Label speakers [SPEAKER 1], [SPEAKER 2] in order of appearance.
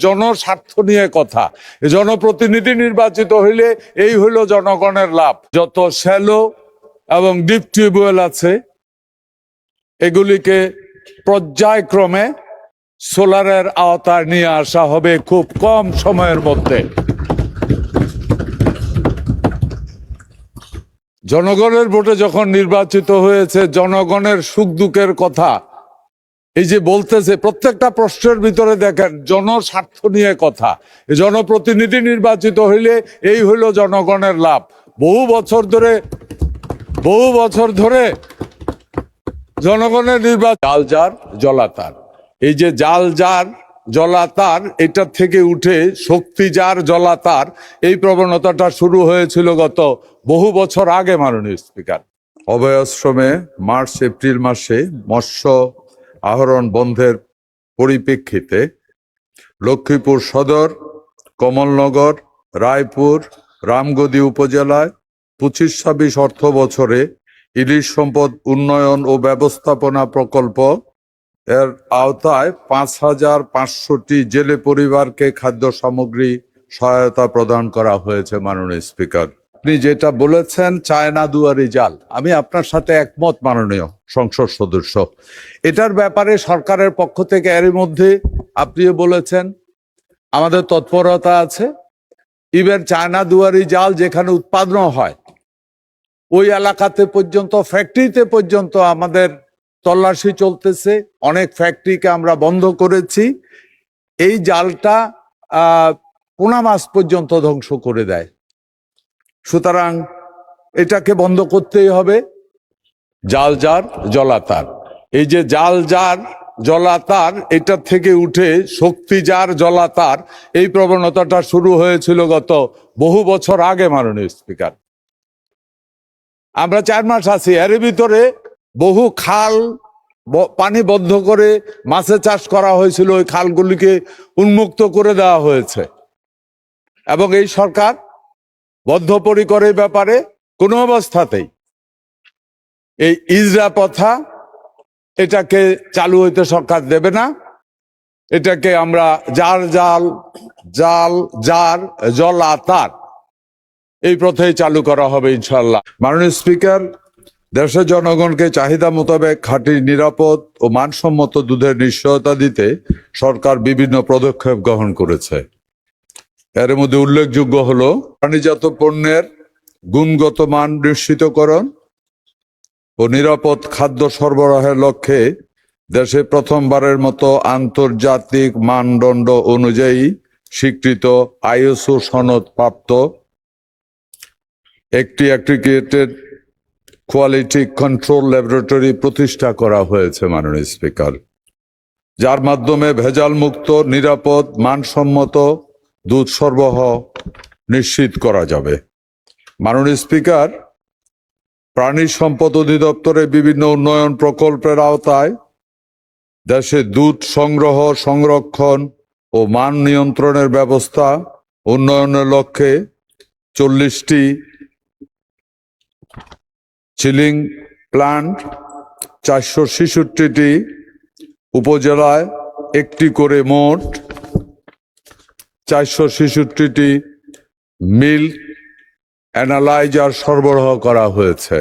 [SPEAKER 1] জনস্বার্থ নিয়ে কথা। জনপ্রতিনিধি নির্বাচিত হইলে এই হইল জনগণের লাভ। যত শ্যালো এবং ডিপ টিউবওয়েল আছে এগুলিকে পর্যায়ক্রমে সোলারের আওতায় নিয়ে আসা হবে খুব কম সময়ের মধ্যে। জনগণের ভোটে যখন নির্বাচিত হয়েছে, জনগণের সুখ দুঃখের কথা এই যে বলতেছে, প্রত্যেকটা প্রশ্নের ভিতরে দেখেন জনস্বার্থ নিয়ে কথা। জনপ্রতিনিধি নির্বাচিত হইলে এই হইল জনগণের লাভ। বহু বছর ধরে জনগণের নির্বাচন জাল জার জলাতার, এই যে জাল জার জলাতার, এটা থেকে উঠে শক্তি জার জলাতার, এই প্রবণতাটা শুরু হয়েছিল গত বহু বছর আগে। মাননীয় স্পিকার, অভয়াশ্রমে মার্চ এপ্রিল মাসে মৎস্য আহরণ বন্ধের পরিপ্রেক্ষিতে লক্ষ্মীপুর সদর, কমলনগর, রায়পুর, রামগদি উপজেলায় 25-26 অর্থ বছরে ইলিশ সম্পদ উন্নয়ন ও ব্যবস্থাপনা প্রকল্প এর আওতায় 5,500টি জেলে পরিবারকে খাদ্য সামগ্রী সহায়তা প্রদান করা হয়েছে। মাননীয় স্পিকার, আপনি যেটা বলেছেন চায়না দুয়ারি জাল, আমি আপনার সাথে একমত মাননীয় সংসদ সদস্য। এটার ব্যাপারে সরকারের পক্ষ থেকে এরই মধ্যে আপনিও বলেছেন আমাদের তৎপরতা আছে। ইভেন চায়না দুয়ারি জাল যেখানে উৎপাদন হয় ওই এলাকাতে পর্যন্ত, ফ্যাক্টরিতে পর্যন্ত আমাদের তল্লাশি চলতেছে। অনেক ফ্যাক্টরিকে আমরা বন্ধ করেছি। এই জালটা পোনা মাছ পর্যন্ত ধ্বংস করে দেয়। সুতরাং এটাকে বন্ধ করতেই হবে। জাল জার জলাতার, এই যে জাল জার জলাতার, এটা থেকে উঠে শক্তি জার জলাতার, এই প্রবণতাটা শুরু হয়েছিল গত বহু বছর আগে। মাননীয় স্পিকার, আমরা 4 মাস আছি, এর ভিতরে বহু খাল পানি বন্ধ করে মাছের চাষ করা হয়েছিল। ওই খালগুলিকে উন্মুক্ত করে দেওয়া হয়েছে এবং এই সরকার বদ্ধপরিকর এই ব্যাপারে কোনো অবস্থাতেই এই ইজরা প্রথা এটাকে চালু হইতে সরকার দেবে না। এটাকে আমরা জার জলাতার এই প্রথাই চালু করা হবে ইনশাল্লাহ। মাননীয় স্পিকার, দেশের জনগণকে চাহিদা মোতাবেক খাঁটি, নিরাপদ ও মানসম্মত দুধের নিশ্চয়তা দিতে সরকার বিভিন্ন পদক্ষেপ গ্রহণ করেছে। এর মধ্যে উল্লেখযোগ্য হলো প্রাণীজাত পণ্যের গুণগত মান নিশ্চিতকরণ ও নিরাপদ খাদ্য সরবরাহের লক্ষ্যে দেশে প্রথমবারের মতো আন্তর্জাতিক মানদণ্ড অনুযায়ী স্বীকৃত ISO সনদ প্রাপ্ত একটি অ্যাগ্রিগেটেড কোয়ালিটি কন্ট্রোল ল্যাবরেটরি প্রতিষ্ঠা করা হয়েছে। মাননীয় স্পিকার, যার মাধ্যমে ভেজাল মুক্ত, নিরাপদ, মানসম্মত দুধ সরবরাহ নিশ্চিত করা যাবে। মাননীয় স্পিকার, প্রাণী সম্পদ অধিদপ্তরের বিভিন্ন উন্নয়ন প্রকল্পের আওতায় দেশে দুধ সংগ্রহ, সংরক্ষণ ও মান নিয়ন্ত্রণের ব্যবস্থা উন্নয়নের লক্ষ্যে 40টি চিলিং প্লান্ট, 466টি উপজেলায় একটি করে মোট 466টি মিল্ক অ্যানালাইজার সরবরাহ করা হয়েছে।